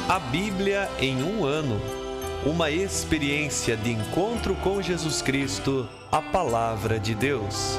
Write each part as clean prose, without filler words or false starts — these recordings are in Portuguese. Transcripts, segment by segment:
A Bíblia em um ano. Uma experiência de encontro com Jesus Cristo, a Palavra de Deus.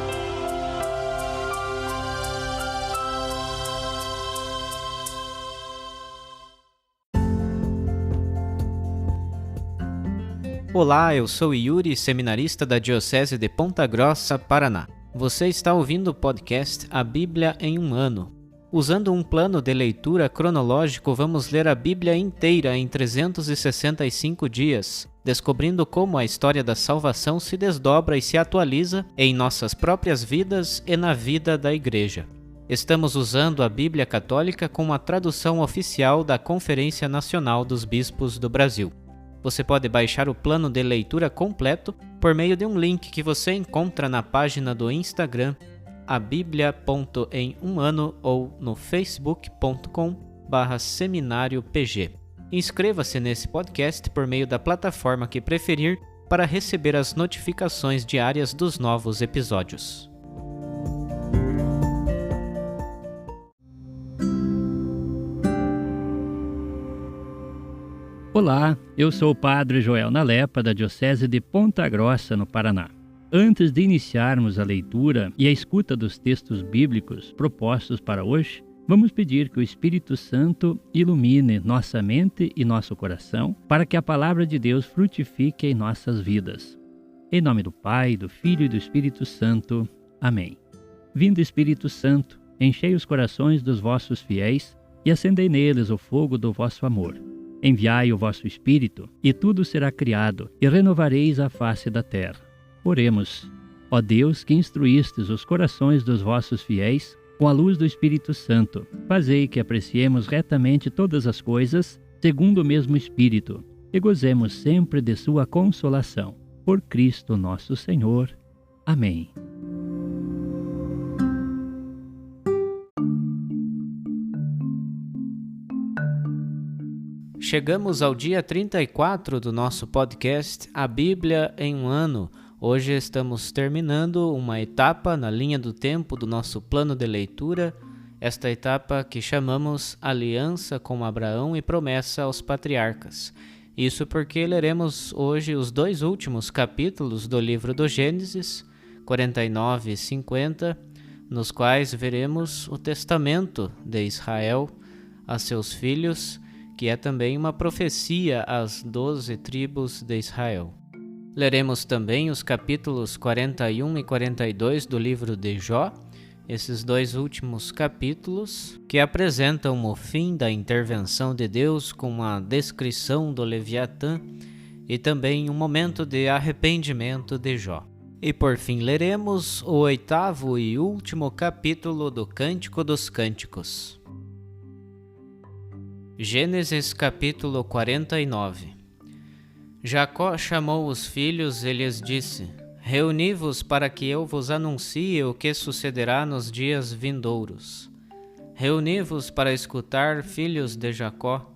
Olá, eu sou Yuri, seminarista da Diocese de Ponta Grossa, Paraná. Você está ouvindo o podcast A Bíblia em um ano. Usando um plano de leitura cronológico, vamos ler a Bíblia inteira em 365 dias, descobrindo como a história da salvação se desdobra e se atualiza em nossas próprias vidas e na vida da Igreja. Estamos usando a Bíblia Católica com a tradução oficial da Conferência Nacional dos Bispos do Brasil. Você pode baixar o plano de leitura completo por meio de um link que você encontra na página do Instagram abiblia.emumano ou no facebook.com/seminariopg. Inscreva-se nesse podcast por meio da plataforma que preferir para receber as notificações diárias dos novos episódios. Olá, eu sou o Padre Joel Nalepa, da Diocese de Ponta Grossa, no Paraná. Antes de iniciarmos a leitura e a escuta dos textos bíblicos propostos para hoje, vamos pedir que o Espírito Santo ilumine nossa mente e nosso coração para que a Palavra de Deus frutifique em nossas vidas. Em nome do Pai, do Filho e do Espírito Santo. Amém. Vindo Espírito Santo, enchei os corações dos vossos fiéis e acendei neles o fogo do vosso amor. Enviai o vosso Espírito, e tudo será criado, e renovareis a face da terra. Oremos. Ó Deus, que instruístes os corações dos vossos fiéis com a luz do Espírito Santo, fazei que apreciemos retamente todas as coisas, segundo o mesmo Espírito, e gozemos sempre de sua consolação. Por Cristo nosso Senhor. Amém. Chegamos ao dia 34 do nosso podcast A Bíblia em um ano. Hoje estamos terminando uma etapa na linha do tempo do nosso plano de leitura, esta etapa que chamamos Aliança com Abraão e Promessa aos Patriarcas. Isso porque leremos hoje os dois últimos capítulos do livro do Gênesis, 49 e 50, nos quais veremos o testamento de Israel a seus filhos, que é também uma profecia às 12 tribos de Israel. Leremos também os capítulos 41 e 42 do livro de Jó, esses dois últimos capítulos que apresentam o fim da intervenção de Deus com a descrição do Leviatã e também um momento de arrependimento de Jó. E por fim leremos o 8º e último capítulo do Cântico dos Cânticos. Gênesis capítulo 49. Jacó chamou os filhos e lhes disse: Reuni-vos para que eu vos anuncie o que sucederá nos dias vindouros. Reuni-vos para escutar, filhos de Jacó,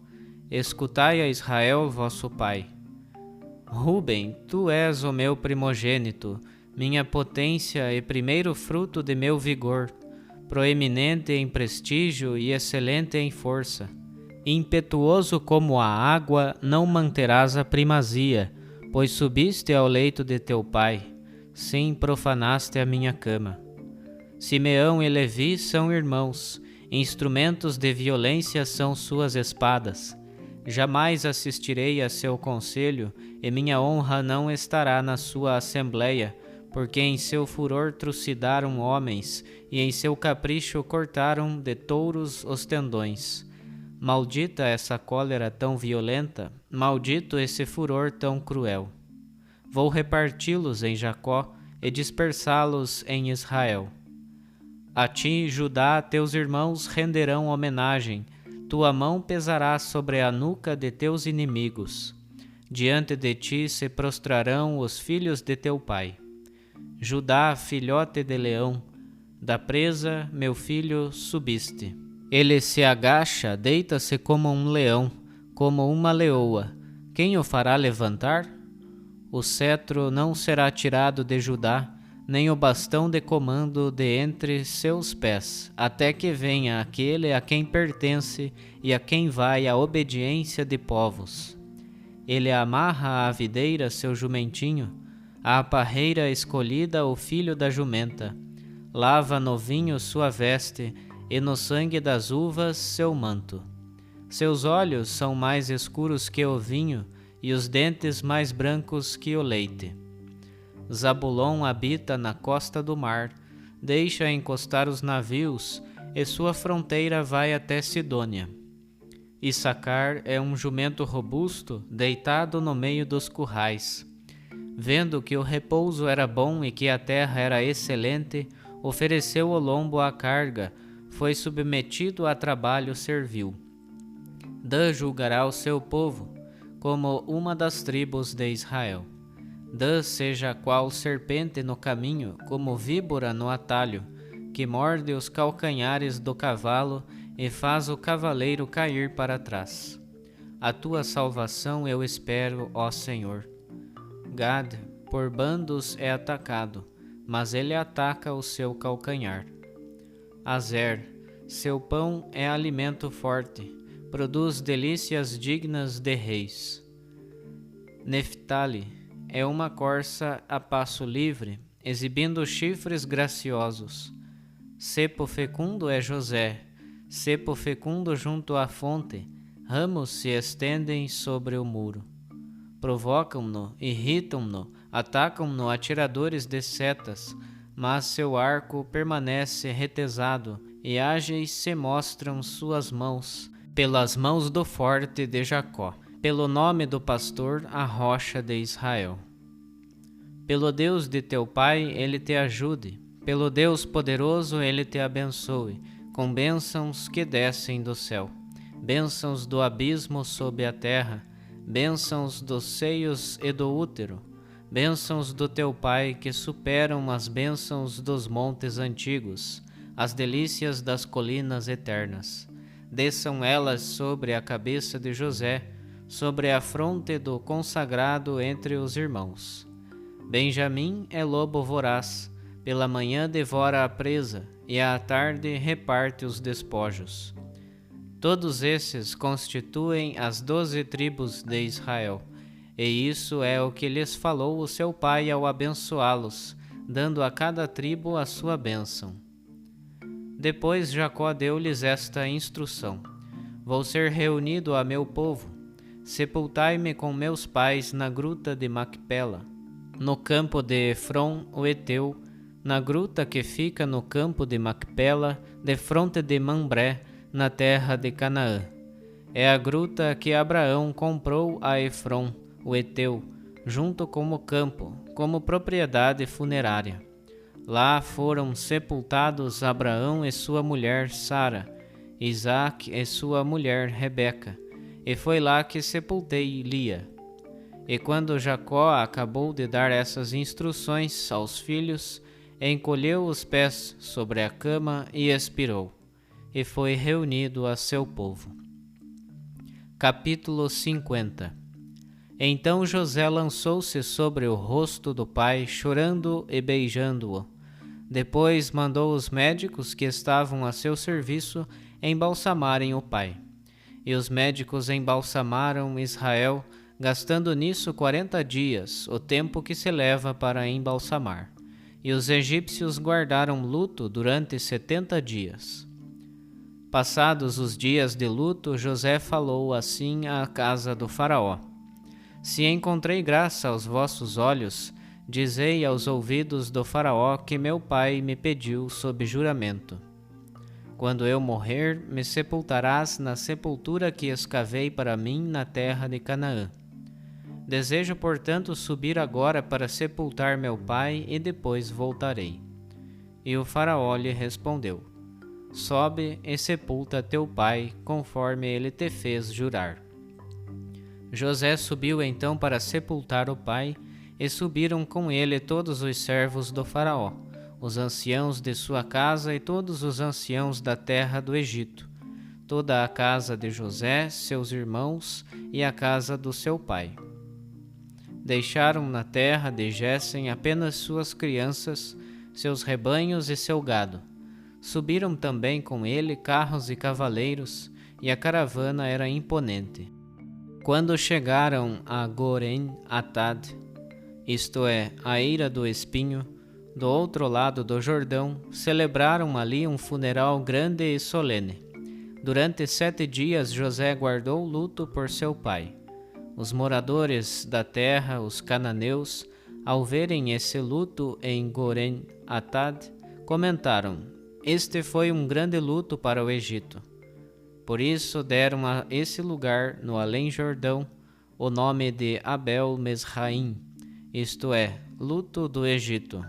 escutai a Israel vosso pai. Rúben, tu és o meu primogênito, minha potência e primeiro fruto de meu vigor, proeminente em prestígio e excelente em força. Impetuoso como a água, não manterás a primazia, pois subiste ao leito de teu pai, sim, profanaste a minha cama. Simeão e Levi são irmãos, instrumentos de violência são suas espadas. Jamais assistirei a seu conselho, e minha honra não estará na sua assembleia, porque em seu furor trucidaram homens, e em seu capricho cortaram de touros os tendões. Maldita essa cólera tão violenta, maldito esse furor tão cruel. Vou reparti-los em Jacó e dispersá-los em Israel. A ti, Judá, teus irmãos renderão homenagem, tua mão pesará sobre a nuca de teus inimigos. Diante de ti se prostrarão os filhos de teu pai. Judá, filhote de leão, da presa, meu filho, subiste. Ele se agacha, deita-se como um leão, como uma leoa. Quem o fará levantar? O cetro não será tirado de Judá, nem o bastão de comando de entre seus pés, até que venha aquele a quem pertence e a quem vai a obediência de povos. Ele amarra à videira seu jumentinho, à parreira escolhida o filho da jumenta, lava no vinho sua veste e no sangue das uvas seu manto. Seus olhos são mais escuros que o vinho e os dentes mais brancos que o leite. Zabulon habita na costa do mar, deixa encostar os navios, e sua fronteira vai até Sidônia. Issacar é um jumento robusto, deitado no meio dos currais. Vendo que o repouso era bom e que a terra era excelente, ofereceu o lombo à carga, foi submetido a trabalho servil. Dan julgará o seu povo, como uma das tribos de Israel. Dan seja qual serpente no caminho, como víbora no atalho, que morde os calcanhares do cavalo e faz o cavaleiro cair para trás. A tua salvação eu espero, ó Senhor. Gad, por bandos é atacado, mas ele ataca o seu calcanhar. Azer, seu pão é alimento forte, produz delícias dignas de reis. Neftali é uma corça a passo livre, exibindo chifres graciosos. Cepo fecundo é José, cepo fecundo junto à fonte, ramos se estendem sobre o muro. Provocam-no, irritam-no, atacam-no atiradores de setas, mas seu arco permanece retesado, e ágeis se mostram suas mãos, pelas mãos do forte de Jacó, pelo nome do pastor, a rocha de Israel. Pelo Deus de teu pai, ele te ajude, pelo Deus poderoso, ele te abençoe, com bênçãos que descem do céu, bênçãos do abismo sob a terra, bênçãos dos seios e do útero, bênçãos do teu pai que superam as bênçãos dos montes antigos, as delícias das colinas eternas. Desçam elas sobre a cabeça de José, sobre a fronte do consagrado entre os irmãos. Benjamim é lobo voraz, pela manhã devora a presa, e à tarde reparte os despojos. Todos esses constituem as 12 tribos de Israel, e isso é o que lhes falou o seu pai ao abençoá-los, dando a cada tribo a sua bênção. Depois Jacó deu-lhes esta instrução: Vou ser reunido a meu povo. Sepultai-me com meus pais na gruta de Macpela, no campo de Efron, o Eteu, na gruta que fica no campo de Macpela, defronte de Mambré, na terra de Canaã. É a gruta que Abraão comprou a Efron, o Eteu, junto com o campo, como propriedade funerária. Lá foram sepultados Abraão e sua mulher Sara, Isaque e sua mulher Rebeca, e foi lá que sepultei Lia. E quando Jacó acabou de dar essas instruções aos filhos, encolheu os pés sobre a cama e expirou, e foi reunido a seu povo. Capítulo 50. Então José lançou-se sobre o rosto do pai, chorando e beijando-o. Depois mandou os médicos que estavam a seu serviço embalsamarem o pai. E os médicos embalsamaram Israel, gastando nisso 40 dias, o tempo que se leva para embalsamar. E os egípcios guardaram luto durante 70 dias. Passados os dias de luto, José falou assim à casa do faraó: Se encontrei graça aos vossos olhos, dizei aos ouvidos do faraó que meu pai me pediu sob juramento. Quando eu morrer, me sepultarás na sepultura que escavei para mim na terra de Canaã. Desejo, portanto, subir agora para sepultar meu pai e depois voltarei. E o faraó lhe respondeu: Sobe e sepulta teu pai, conforme ele te fez jurar. José subiu então para sepultar o pai, e subiram com ele todos os servos do faraó, os anciãos de sua casa e todos os anciãos da terra do Egito, toda a casa de José, seus irmãos e a casa do seu pai. Deixaram na terra de Gésen apenas suas crianças, seus rebanhos e seu gado. Subiram também com ele carros e cavaleiros, e a caravana era imponente. Quando chegaram a Goren-Atad, isto é, a Eira do Espinho, do outro lado do Jordão, celebraram ali um funeral grande e solene. Durante 7 dias José guardou luto por seu pai. Os moradores da terra, os cananeus, ao verem esse luto em Goren-Atad, comentaram: "Este foi um grande luto para o Egito." Por isso deram a esse lugar, no Além-Jordão, o nome de Abel-Mesraim, isto é, luto do Egito.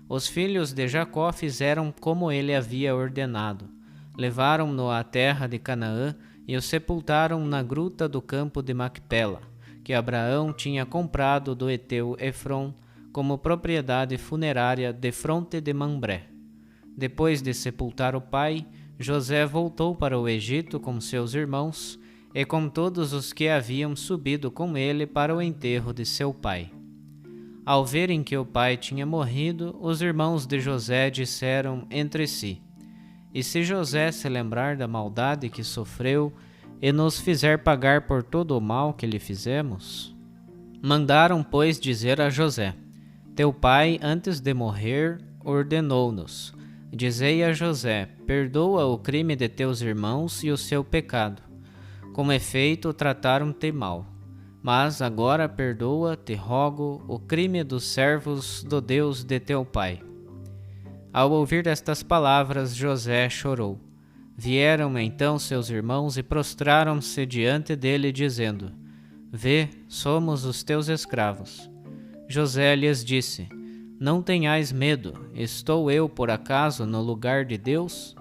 Os filhos de Jacó fizeram como ele havia ordenado. Levaram-no à terra de Canaã e o sepultaram na gruta do campo de Macpela, que Abraão tinha comprado do heteu Efron como propriedade funerária defronte de Mambré. Depois de sepultar o pai, José voltou para o Egito com seus irmãos e com todos os que haviam subido com ele para o enterro de seu pai. Ao verem que o pai tinha morrido, os irmãos de José disseram entre si: "E se José se lembrar da maldade que sofreu e nos fizer pagar por todo o mal que lhe fizemos?" Mandaram, pois, dizer a José: "Teu pai, antes de morrer, ordenou-nos: Dizei a José: perdoa o crime de teus irmãos e o seu pecado. Com efeito, trataram-te mal. Mas agora perdoa, te rogo, o crime dos servos do Deus de teu pai." Ao ouvir estas palavras, José chorou. Vieram então seus irmãos e prostraram-se diante dele, dizendo: "Vê, somos os teus escravos." José lhes disse: "Não tenhais medo, estou eu por acaso no lugar de Deus?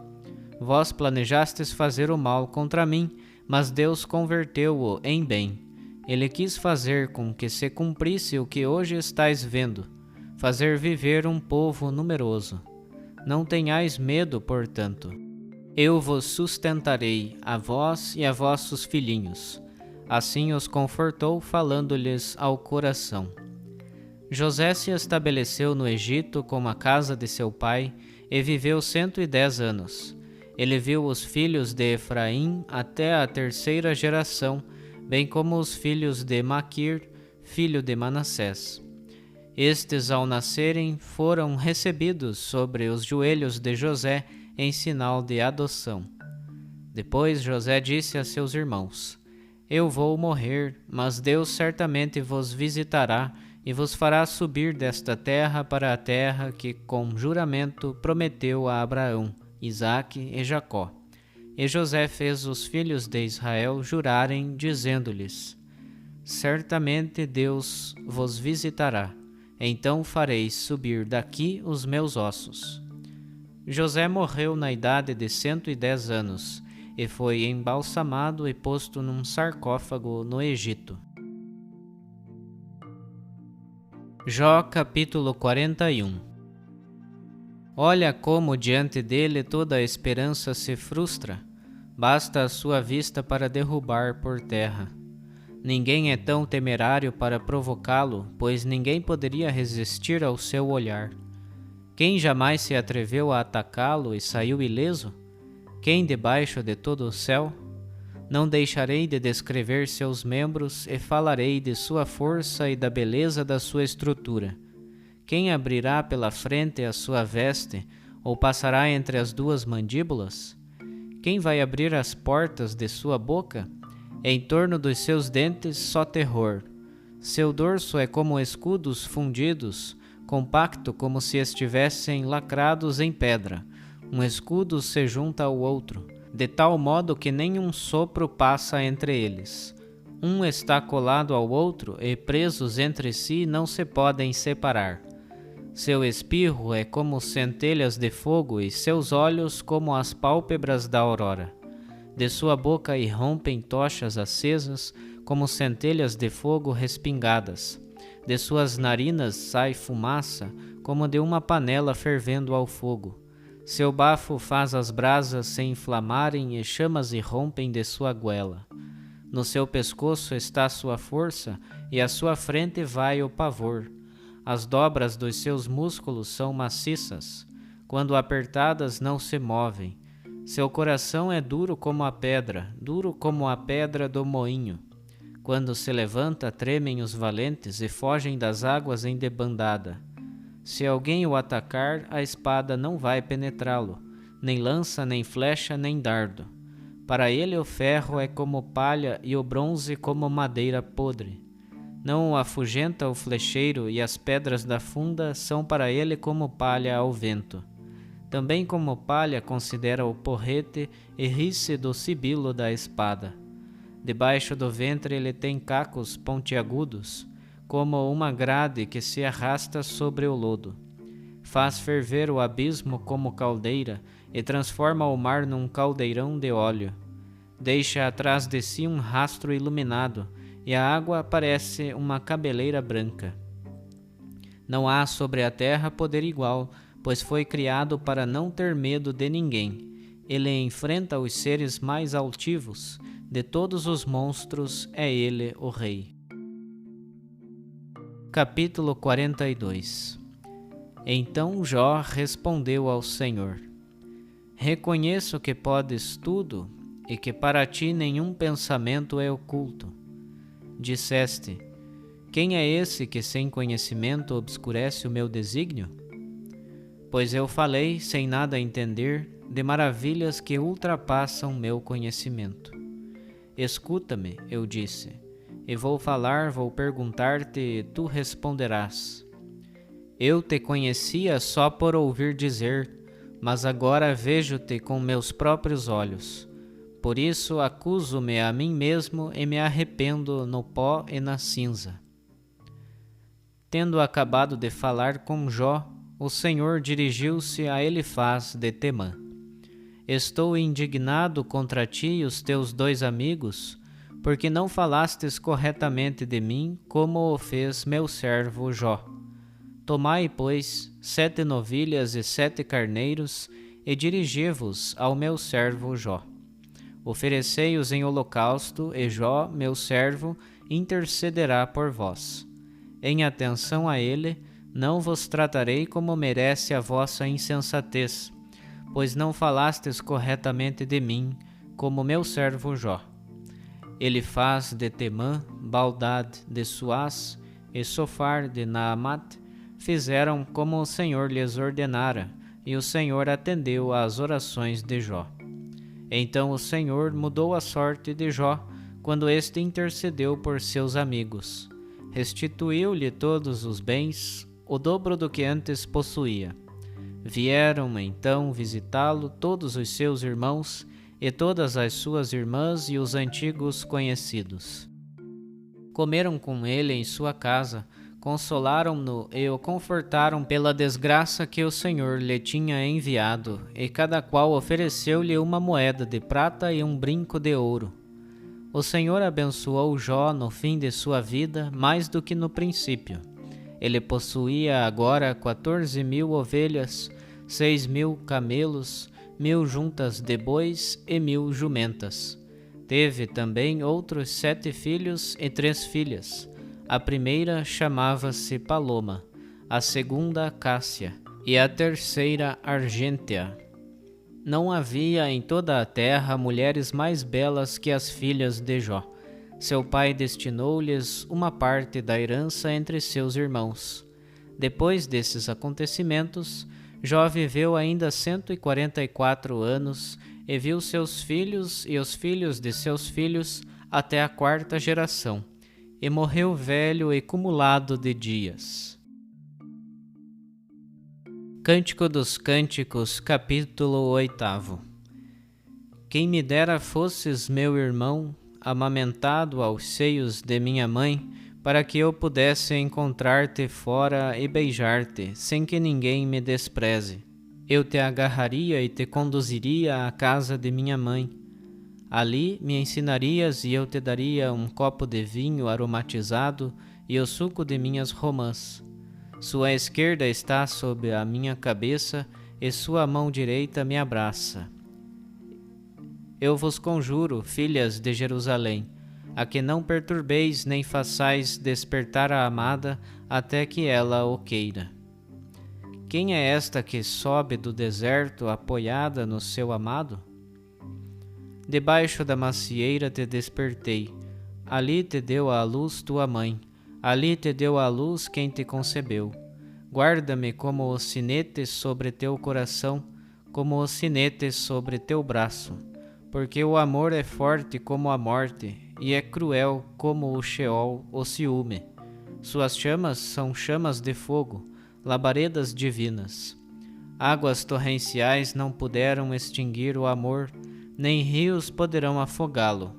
Vós planejastes fazer o mal contra mim, mas Deus converteu-o em bem. Ele quis fazer com que se cumprisse o que hoje estais vendo, fazer viver um povo numeroso. Não tenhais medo, portanto. Eu vos sustentarei, a vós e a vossos filhinhos." Assim os confortou, falando-lhes ao coração. José se estabeleceu no Egito como a casa de seu pai e viveu 110 anos. Ele viu os filhos de Efraim até a 3ª geração, bem como os filhos de Maquir, filho de Manassés. Estes, ao nascerem, foram recebidos sobre os joelhos de José em sinal de adoção. Depois José disse a seus irmãos: "Eu vou morrer, mas Deus certamente vos visitará e vos fará subir desta terra para a terra que com juramento prometeu a Abraão, Isaque e Jacó." E José fez os filhos de Israel jurarem, dizendo-lhes: "Certamente Deus vos visitará, então fareis subir daqui os meus ossos." José morreu na idade de 110 anos e foi embalsamado e posto num sarcófago no Egito. Jó capítulo 41. Olha como diante dele toda a esperança se frustra, basta a sua vista para derrubar por terra. Ninguém é tão temerário para provocá-lo, pois ninguém poderia resistir ao seu olhar. Quem jamais se atreveu a atacá-lo e saiu ileso? Quem debaixo de todo o céu? Não deixarei de descrever seus membros e falarei de sua força e da beleza da sua estrutura. Quem abrirá pela frente a sua veste, ou passará entre as 2 mandíbulas? Quem vai abrir as portas de sua boca? Em torno dos seus dentes só terror. Seu dorso é como escudos fundidos, compacto como se estivessem lacrados em pedra. Um escudo se junta ao outro, de tal modo que nenhum sopro passa entre eles. Um está colado ao outro e presos entre si não se podem separar. Seu espirro é como centelhas de fogo e seus olhos como as pálpebras da aurora. De sua boca irrompem tochas acesas como centelhas de fogo respingadas. De suas narinas sai fumaça como de uma panela fervendo ao fogo. Seu bafo faz as brasas se inflamarem e chamas irrompem de sua goela. No seu pescoço está sua força, e à sua frente vai o pavor. As dobras dos seus músculos são maciças. Quando apertadas, não se movem. Seu coração é duro como a pedra do moinho. Quando se levanta, tremem os valentes e fogem das águas em debandada. Se alguém o atacar, a espada não vai penetrá-lo, nem lança, nem flecha, nem dardo. Para ele o ferro é como palha e o bronze como madeira podre. Não o afugenta o flecheiro, e as pedras da funda são para ele como palha ao vento. Também como palha considera o porrete e ri-se do sibilo da espada. Debaixo do ventre ele tem cacos pontiagudos, como uma grade que se arrasta sobre o lodo. Faz ferver o abismo como caldeira e transforma o mar num caldeirão de óleo. Deixa atrás de si um rastro iluminado, e a água parece uma cabeleira branca. Não há sobre a terra poder igual, pois foi criado para não ter medo de ninguém. Ele enfrenta os seres mais altivos, de todos os monstros é ele o rei. Capítulo 42. Então Jó respondeu ao Senhor: Reconheço que podes tudo, e que para ti nenhum pensamento é oculto. Disseste: Quem é esse que sem conhecimento obscurece o meu desígnio? Pois eu falei, sem nada entender, de maravilhas que ultrapassam meu conhecimento. Escuta-me, eu disse, e vou perguntar-te, e tu responderás. Eu te conhecia só por ouvir dizer, mas agora vejo-te com meus próprios olhos. Por isso acuso-me a mim mesmo e me arrependo no pó e na cinza. Tendo acabado de falar com Jó, o Senhor dirigiu-se a Elifaz de Temã. Estou indignado contra ti e os teus 2 amigos, porque não falastes corretamente de mim, como o fez meu servo Jó. Tomai, pois, 7 novilhas e 7 carneiros, e dirigi-vos ao meu servo Jó. Oferecei-os em holocausto, e Jó, meu servo, intercederá por vós. Em atenção a ele, não vos tratarei como merece a vossa insensatez, pois não falastes corretamente de mim, como meu servo Jó. Elifaz de Temã, Baldad de Suás e Sofar de Naamat fizeram como o Senhor lhes ordenara, e o Senhor atendeu às orações de Jó. Então o Senhor mudou a sorte de Jó, quando este intercedeu por seus amigos. Restituiu-lhe todos os bens, o dobro do que antes possuía. Vieram então visitá-lo todos os seus irmãos e todas as suas irmãs e os antigos conhecidos. Comeram com ele em sua casa, consolaram-no e o confortaram pela desgraça que o Senhor lhe tinha enviado, e cada qual ofereceu-lhe uma moeda de prata e um brinco de ouro. O Senhor abençoou Jó no fim de sua vida mais do que no princípio. Ele possuía agora 14.000 ovelhas, 6.000 camelos, 1.000 juntas de bois e 1.000 jumentas. Teve também outros 7 filhos e 3 filhas. A primeira chamava-se Paloma, a segunda Cássia e a terceira Argêntea. Não havia em toda a terra mulheres mais belas que as filhas de Jó. Seu pai destinou-lhes uma parte da herança entre seus irmãos. Depois desses acontecimentos, Jó viveu ainda 144 anos e viu seus filhos e os filhos de seus filhos até a 4ª geração, e morreu velho e cumulado de dias. Cântico dos Cânticos, capítulo 8. Quem me dera fosses meu irmão, amamentado aos seios de minha mãe, para que eu pudesse encontrar-te fora e beijar-te, sem que ninguém me despreze. Eu te agarraria e te conduziria à casa de minha mãe. Ali me ensinarias e eu te daria um copo de vinho aromatizado e o suco de minhas romãs. Sua esquerda está sob a minha cabeça e sua mão direita me abraça. Eu vos conjuro, filhas de Jerusalém, a que não perturbeis nem façais despertar a amada até que ela o queira. Quem é esta que sobe do deserto apoiada no seu amado? Debaixo da macieira te despertei, ali te deu à luz tua mãe, ali te deu à luz quem te concebeu. Guarda-me como o sinete sobre teu coração, como o sinete sobre teu braço, porque o amor é forte como a morte, e é cruel como o Sheol, o ciúme. Suas chamas são chamas de fogo, labaredas divinas. Águas torrenciais não puderam extinguir o amor, nem rios poderão afogá-lo.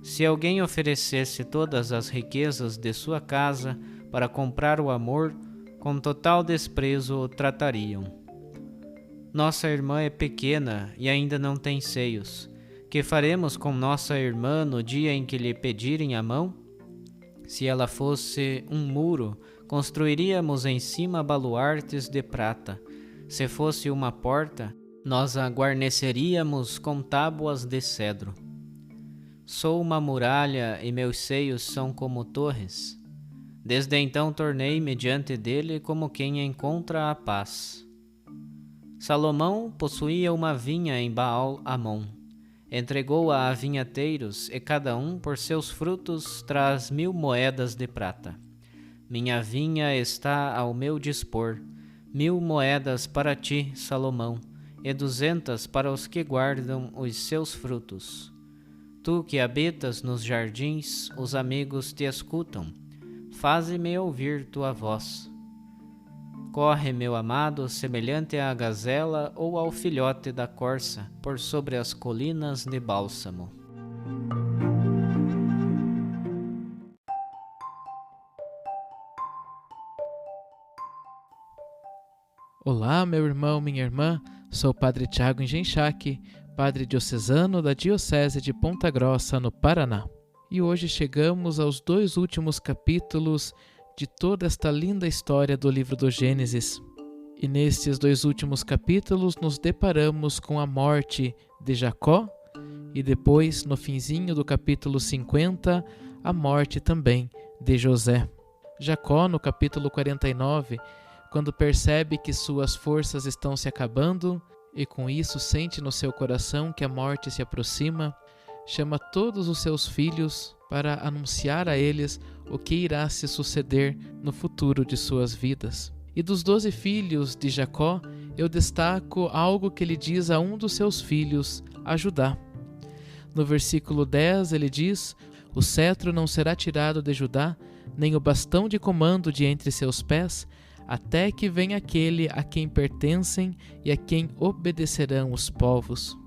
Se alguém oferecesse todas as riquezas de sua casa para comprar o amor, com total desprezo o tratariam. Nossa irmã é pequena e ainda não tem seios. Que faremos com nossa irmã no dia em que lhe pedirem a mão? Se ela fosse um muro, construiríamos em cima baluartes de prata. Se fosse uma porta, nós a guarneceríamos com tábuas de cedro. Sou uma muralha e meus seios são como torres. Desde então tornei-me diante dele como quem encontra a paz. Salomão possuía uma vinha em Baal-Amon. Entregou-a a vinhateiros, e cada um por seus frutos traz 1000 moedas de prata. Minha vinha está ao meu dispor, 1000 moedas para ti, Salomão, e 200 para os que guardam os seus frutos. Tu que habitas nos jardins, os amigos te escutam. Faze-me ouvir tua voz. Corre, meu amado, semelhante à gazela ou ao filhote da corça, por sobre as colinas de bálsamo. Olá, meu irmão, minha irmã, sou o Padre Tiago Engenchac, Padre Diocesano da Diocese de Ponta Grossa, no Paraná. E hoje chegamos aos 2 últimos capítulos de toda esta linda história do livro do Gênesis. E nestes 2 últimos capítulos nos deparamos com a morte de Jacó e depois, no finzinho do capítulo 50, a morte também de José. Jacó, no capítulo 49, quando percebe que suas forças estão se acabando e com isso sente no seu coração que a morte se aproxima, chama todos os seus filhos para anunciar a eles o que irá se suceder no futuro de suas vidas. E dos 12 filhos de Jacó, eu destaco algo que ele diz a um dos seus filhos, a Judá. No versículo 10 ele diz: o cetro não será tirado de Judá, nem o bastão de comando de entre seus pés, até que venha aquele a quem pertencem e a quem obedecerão os povos.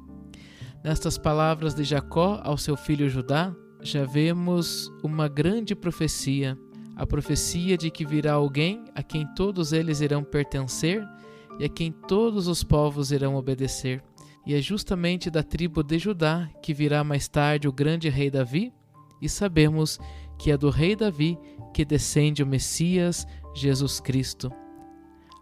Nestas palavras de Jacó ao seu filho Judá, já vemos uma grande profecia, a profecia de que virá alguém a quem todos eles irão pertencer e a quem todos os povos irão obedecer. E é justamente da tribo de Judá que virá mais tarde o grande rei Davi, e sabemos que é do rei Davi que descende o Messias, Jesus Cristo.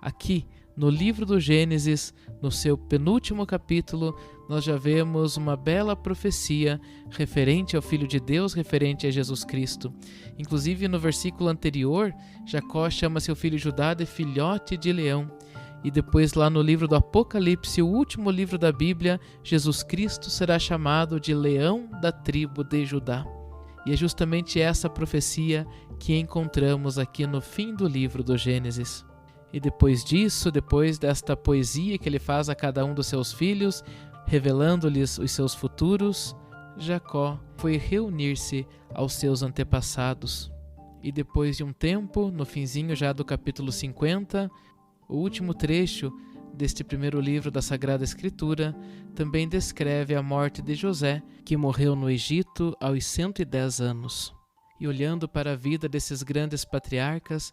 Aqui, no livro do Gênesis, no seu penúltimo capítulo, nós já vemos uma bela profecia referente ao Filho de Deus, referente a Jesus Cristo. Inclusive, no versículo anterior, Jacó chama seu filho Judá de filhote de leão. E depois, lá no livro do Apocalipse, o último livro da Bíblia, Jesus Cristo será chamado de leão da tribo de Judá. E é justamente essa profecia que encontramos aqui no fim do livro do Gênesis. E depois disso, depois desta poesia que ele faz a cada um dos seus filhos, revelando-lhes os seus futuros, Jacó foi reunir-se aos seus antepassados. E depois de um tempo, no finzinho já do capítulo 50, o último trecho deste primeiro livro da Sagrada Escritura também descreve a morte de José, que morreu no Egito aos 110 anos. E olhando para a vida desses grandes patriarcas,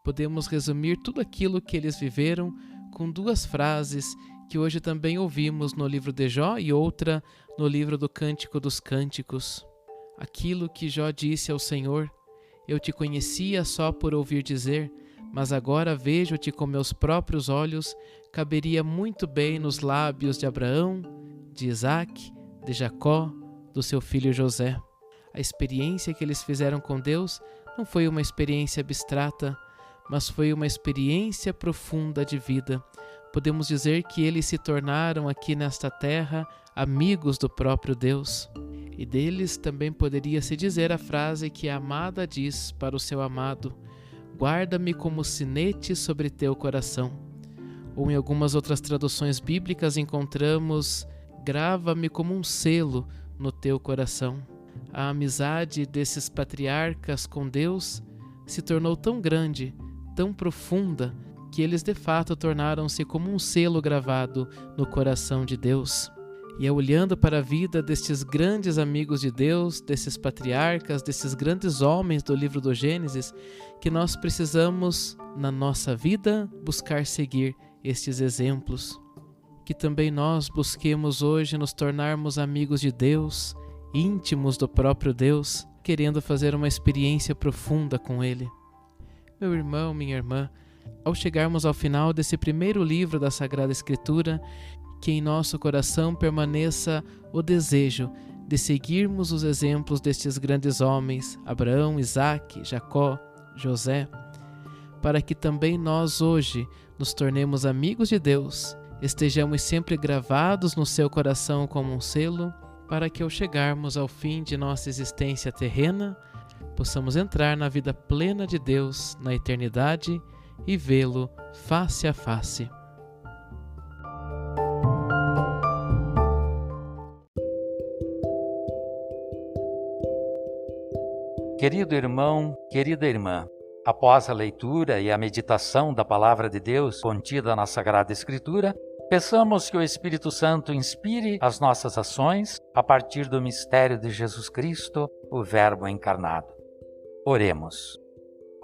podemos resumir tudo aquilo que eles viveram com 2 frases que hoje também ouvimos no livro de Jó e outra no livro do Cântico dos Cânticos. Aquilo que Jó disse ao Senhor: eu te conhecia só por ouvir dizer, mas agora vejo-te com meus próprios olhos, caberia muito bem nos lábios de Abraão, de Isaque, de Jacó, do seu filho José. A experiência que eles fizeram com Deus não foi uma experiência abstrata, mas foi uma experiência profunda de vida. Podemos dizer que eles se tornaram aqui nesta terra amigos do próprio Deus. E deles também poderia se dizer a frase que a amada diz para o seu amado: guarda-me como sinete sobre teu coração. Ou em algumas outras traduções bíblicas encontramos: grava-me como um selo no teu coração. A amizade desses patriarcas com Deus se tornou tão grande, tão profunda, que eles de fato tornaram-se como um selo gravado no coração de Deus. E é olhando para a vida destes grandes amigos de Deus, desses patriarcas, desses grandes homens do livro do Gênesis, que nós precisamos, na nossa vida, buscar seguir estes exemplos. Que também nós busquemos hoje nos tornarmos amigos de Deus, íntimos do próprio Deus, querendo fazer uma experiência profunda com Ele. Meu irmão, minha irmã, ao chegarmos ao final desse primeiro livro da Sagrada Escritura, que em nosso coração permaneça o desejo de seguirmos os exemplos destes grandes homens, Abraão, Isaque, Jacó, José, para que também nós hoje nos tornemos amigos de Deus, estejamos sempre gravados no seu coração como um selo, para que ao chegarmos ao fim de nossa existência terrena, possamos entrar na vida plena de Deus na eternidade e vê-lo face a face. Querido irmão, querida irmã, após a leitura e a meditação da Palavra de Deus contida na Sagrada Escritura, peçamos que o Espírito Santo inspire as nossas ações a partir do mistério de Jesus Cristo, o Verbo encarnado. Oremos.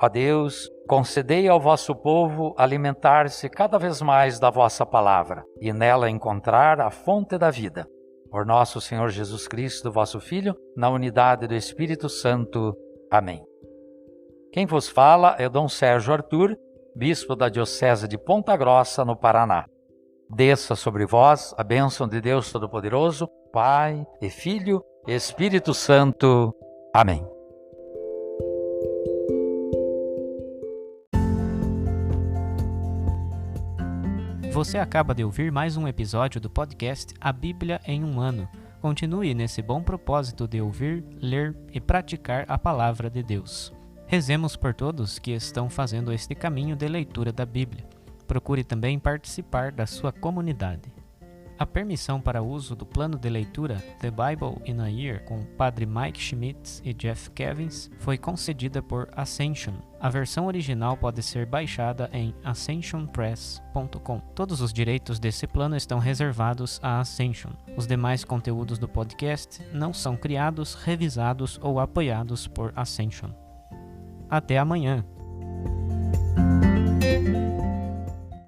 Ó Deus, concedei ao vosso povo alimentar-se cada vez mais da vossa palavra e nela encontrar a fonte da vida. Por nosso Senhor Jesus Cristo, vosso Filho, na unidade do Espírito Santo. Amém. Quem vos fala é Dom Sérgio Arthur, bispo da Diocese de Ponta Grossa, no Paraná. Desça sobre vós a bênção de Deus Todo-Poderoso, Pai e Filho e Espírito Santo. Amém. Você acaba de ouvir mais um episódio do podcast A Bíblia em um Ano. Continue nesse bom propósito de ouvir, ler e praticar a Palavra de Deus. Rezemos por todos que estão fazendo este caminho de leitura da Bíblia. Procure também participar da sua comunidade. A permissão para uso do plano de leitura The Bible in a Year com o Padre Mike Schmitz e Jeff Kevins foi concedida por Ascension. A versão original pode ser baixada em ascensionpress.com. Todos os direitos desse plano estão reservados à Ascension. Os demais conteúdos do podcast não são criados, revisados ou apoiados por Ascension. Até amanhã!